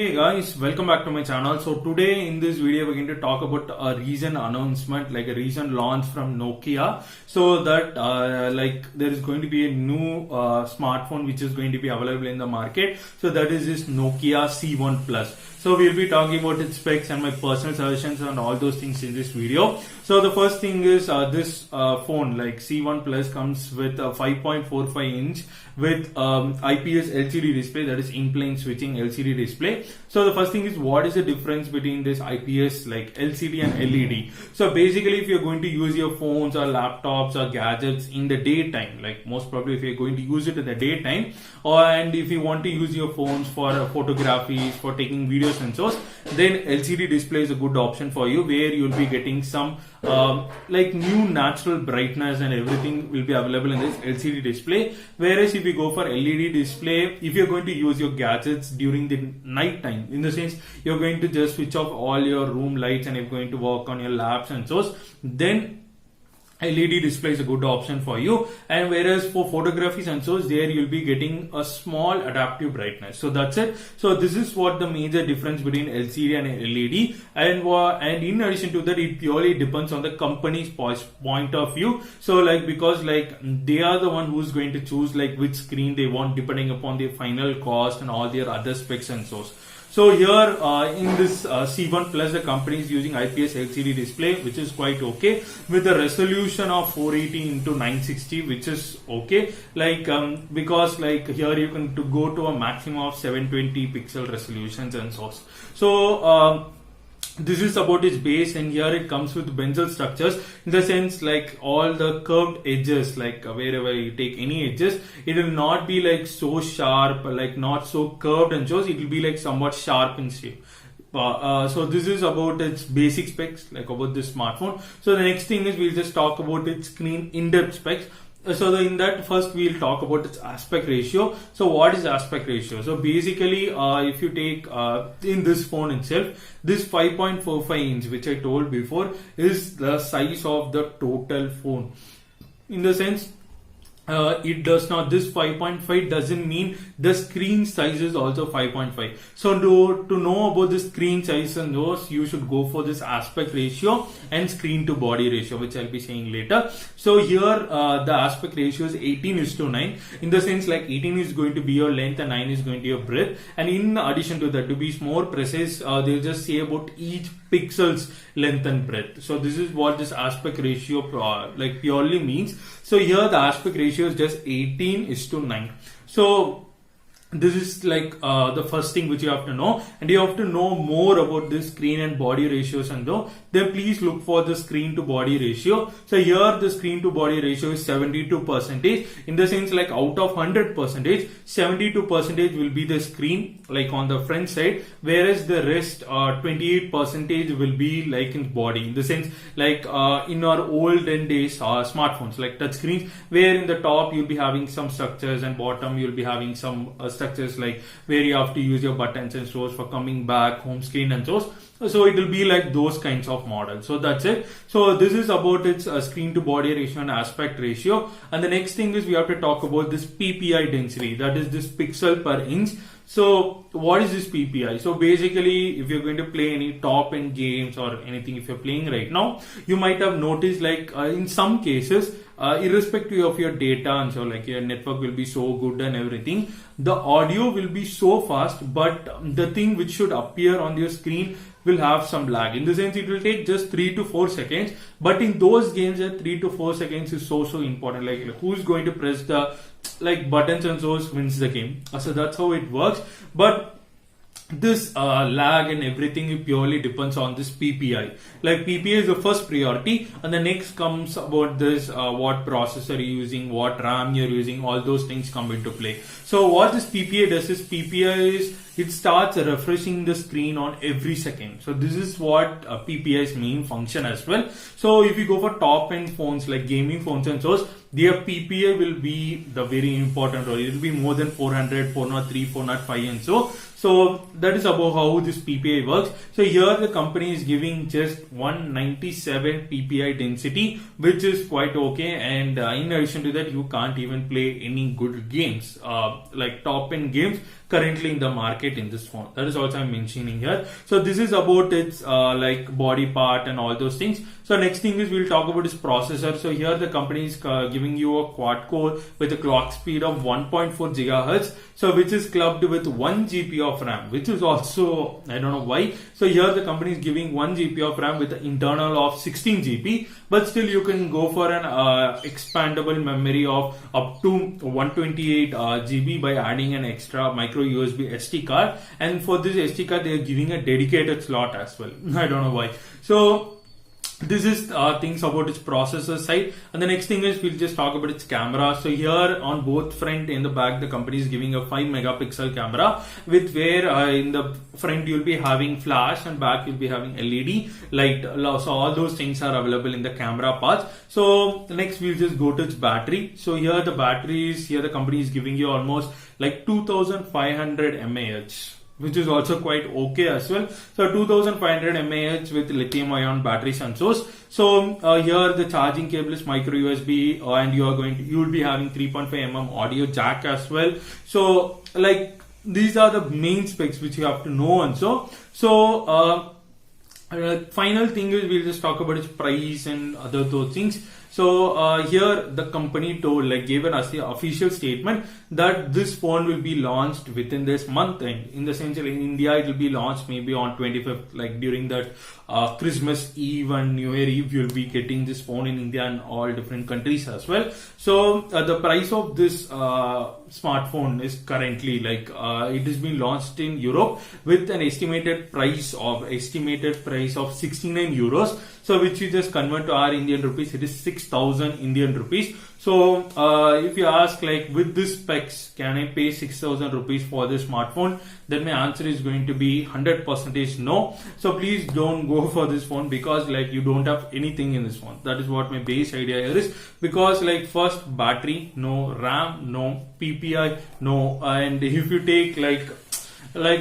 Hey guys, welcome back to my channel. So today in this video we're going to talk about a recent announcement, like a recent launch from Nokia. So that there is going to be a new smartphone which is going to be available in the market. So that is this Nokia C1 Plus. So we'll be talking about its specs and my personal suggestions and all those things in this video. So the first thing is this phone like C1 Plus comes with a 5.45 inch with IPS LCD display, that is in-plane switching LCD display. So the first thing is, what is the difference between this IPS like LCD and LED? So basically if you're going to use your phones or laptops or gadgets in the daytime, like most probably if you're going to use it in the daytime, and if you want to use your phones for photography, for taking video sensors, then LCD display is a good option for you, where you'll be getting some like new natural brightness and everything will be available in this LCD display. Whereas if you go for LED display, if you're going to use your gadgets during the night time, in the sense you're going to just switch off all your room lights and you're going to work on your labs and so, then LED display is a good option for you. And whereas for photography sensors, there you'll be getting a small adaptive brightness. So that's it. So this is what the major difference between LCD and LED. And in addition to that, it purely depends on the company's point of view. So because they are the one who's going to choose like which screen they want depending upon their final cost and all their other specs and so. So here in this C1 Plus, the company is using IPS LCD display, which is quite okay, with a resolution of 480 into 960, which is okay. Because here you can go to a maximum of 720 pixel resolutions and so. So this is about its base, and here it comes with bezel structures, in the sense like all the curved edges, like wherever you take any edges, it will not be like so sharp, like not so curved and so, it will be like somewhat sharp in shape. So this is about its basic specs, like about this smartphone. So the next thing is we'll just talk about its screen in-depth specs. So in that, first we'll talk about its aspect ratio. So what is aspect ratio? So basically if you take in this phone itself, this 5.45 inch which I told before is the size of the total phone, in the sense it does not, this 5.5 doesn't mean the screen size is also 5.5. So to know about the screen size and those, you should go for this aspect ratio and screen to body ratio, which I'll be saying later. So here the aspect ratio is 18:9, in the sense like 18 is going to be your length and 9 is going to be your breadth. And in addition to that, to be more precise, they'll just say about each pixels length and breadth. So this is what this aspect ratio purely means. So here the aspect ratio is just 18:9. So this is the first thing which you have to know, and you have to know more about this screen and body ratios, and then please look for the screen to body ratio. So here the screen to body ratio is 72%, in the sense like out of 100%, 72% will be the screen like on the front side, whereas the rest 28% will be like in body, in the sense like in our olden days smartphones like touch screens, where in the top you'll be having some structures and bottom you'll be having some structures like where you have to use your buttons and so for coming back, home screen and so. So it will be like those kinds of models. So that's it. So this is about its screen to body ratio and aspect ratio. And the next thing is we have to talk about this PPI density, that is this pixel per inch. So what is this PPI? So basically if you're going to play any top end games or anything, if you're playing right now, you might have noticed in some cases, irrespective of your data and so, like your network will be so good and everything, the audio will be so fast, but the thing which should appear on your screen will have some lag, in the sense it will take just 3 to 4 seconds. But in those games, 3 to 4 seconds is so important, like who's going to press the buttons and so wins the game. So that's how it works. But this lag and everything purely depends on this PPI. Like PPI is the first priority, and the next comes about this what processor you're using, what RAM you're using, all those things come into play. So what this PPI does is, PPI is it starts refreshing the screen on every second. So this is what PPI's main function as well. So if you go for top end phones like gaming phones and so, their PPI will be the very important role. It will be more than 400, 403, 405 and so. So that is about how this PPI works. So here the company is giving just 197 PPI density, which is quite okay. And in addition to that, you can't even play any good games, like top end games currently in the market in this phone. That is also I'm mentioning here. So this is about its like body part and all those things. So next thing is we'll talk about its processor. So here the company is giving you a quad core with a clock speed of 1.4 gigahertz. So which is clubbed with 1 GB of RAM, which is also, I don't know why. So here the company is giving 1 GB of RAM with an internal of 16 GB, but still you can go for an expandable memory of up to 128 GB by adding an extra micro USB SD card. And for this SD card, they are giving a dedicated slot as well. I don't know why. So this is things about its processor side, and the next thing is we'll just talk about its camera. So here on both front and the back, the company is giving a 5 megapixel camera with where in the front you'll be having flash and back you'll be having LED light. So all those things are available in the camera parts. So next we'll just go to its battery. So here the batteries, here the company is giving you almost like 2500 mAh, which is also quite okay as well. So 2500 mAh with lithium ion battery sensors. So here the charging cable is micro USB, and you will be having 3.5 mm audio jack as well. So like these are the main specs which you have to know. And so final thing is we'll just talk about its price and other those things. So here the company gave an official statement that this phone will be launched within this month, and in the sense in India it will be launched maybe on 25th, like during that Christmas Eve and New Year Eve. You'll be getting this phone in India and all different countries as well. So the price of this smartphone is currently it has been launched in Europe with an estimated price of 69 euros. So which you just convert to our Indian rupees, it is 6,000 Indian rupees. So if you ask with this specs, can I pay 6,000 rupees for this smartphone? Then my answer is going to be 100% no. So please don't go for this phone, because you don't have anything in this phone. That is what my base idea here is. Because first, battery no, RAM no, PPI no, and if you take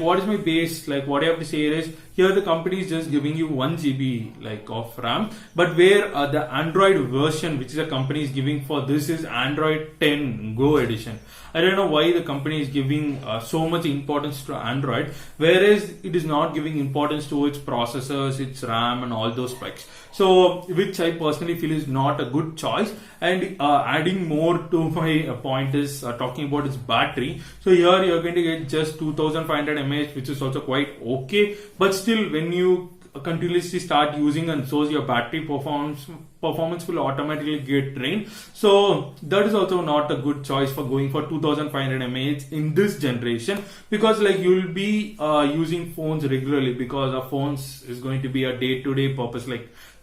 what is my base, what I have to say is, here the company is just giving you 1 GB of RAM, but where the Android version which the company is giving for this is Android 10 Go edition. I don't know why the company is giving so much importance to Android, whereas it is not giving importance to its processors, its RAM and all those specs. So which I personally feel is not a good choice. And adding more to my point is talking about its battery. So here you are going to get just 2500 mAh, which is also quite okay, but still when you continuously start using, and so your battery performance will automatically get drained. So that is also not a good choice for going for 2500 mAh in this generation, because you will be using phones regularly, because our phones is going to be a day-to-day purpose,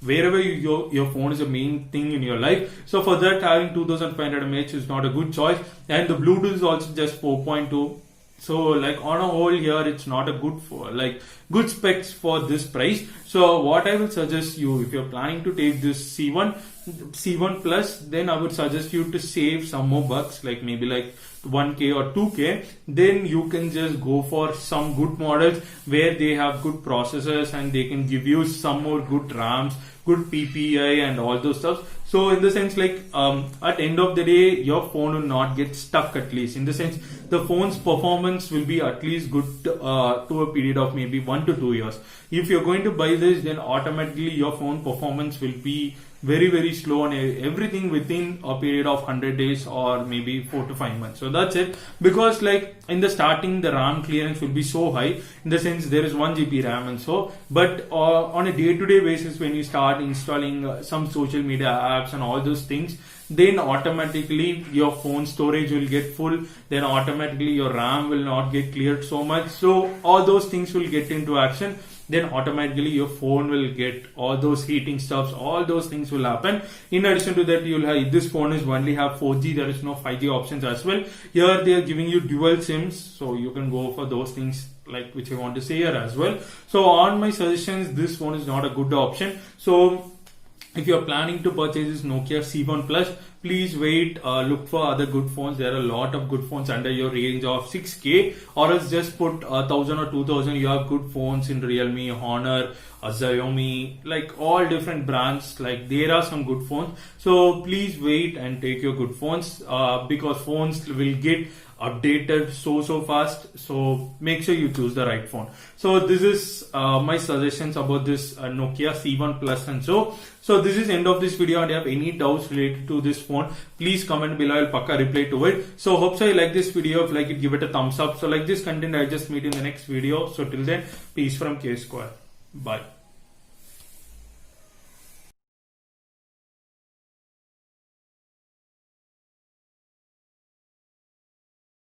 wherever your phone is a main thing in your life. So for that, having 2500 mAh is not a good choice. And the Bluetooth is also just 4.2. So on a whole here, it's not a good specs for this price. So what I will suggest you, if you're planning to take this C1 Plus, then I would suggest you to save some more bucks, maybe 1K or 2K. Then you can just go for some good models where they have good processors and they can give you some more good RAMs, good PPI and all those stuff. So in the sense at end of the day, your phone will not get stuck, at least in the sense the phone's performance will be at least good to a period of maybe 1 to 2 years. If you're going to buy this, then automatically your phone performance will be very, very slow on everything within a period of 100 days or maybe 4 to 5 months. So that's it. Because in the starting, the RAM clearance will be so high, in the sense there is 1 GB RAM and so, but on a day-to-day basis, when you start installing some social media apps and all those things, then automatically your phone storage will get full, then automatically your RAM will not get cleared so much. So all those things will get into action. Then automatically your phone will get all those heating stuffs, all those things will happen. In addition to that, you'll have, this phone is only have 4G, there is no 5G options as well. Here they are giving you dual SIMs, so you can go for those things which I want to say here as well. So on my suggestions, this phone is not a good option. So if you're planning to purchase this Nokia C1 Plus, please wait, look for other good phones. There are a lot of good phones under your range of 6K, or else just put 1,000 or 2,000. You have good phones in Realme, Honor, Xiaomi, all different brands. There are some good phones. So please wait and take your good phones, because phones will get updated so fast. So make sure you choose the right phone. So this is my suggestions about this Nokia C1 Plus and so this is end of this video. And if you have any doubts related to this phone, please comment below. I'll pakka reply to it. So hope so you like this video. If you like it, give it a thumbs up. So like this content, I just meet in the next video. So till then, peace from K Square. Bye.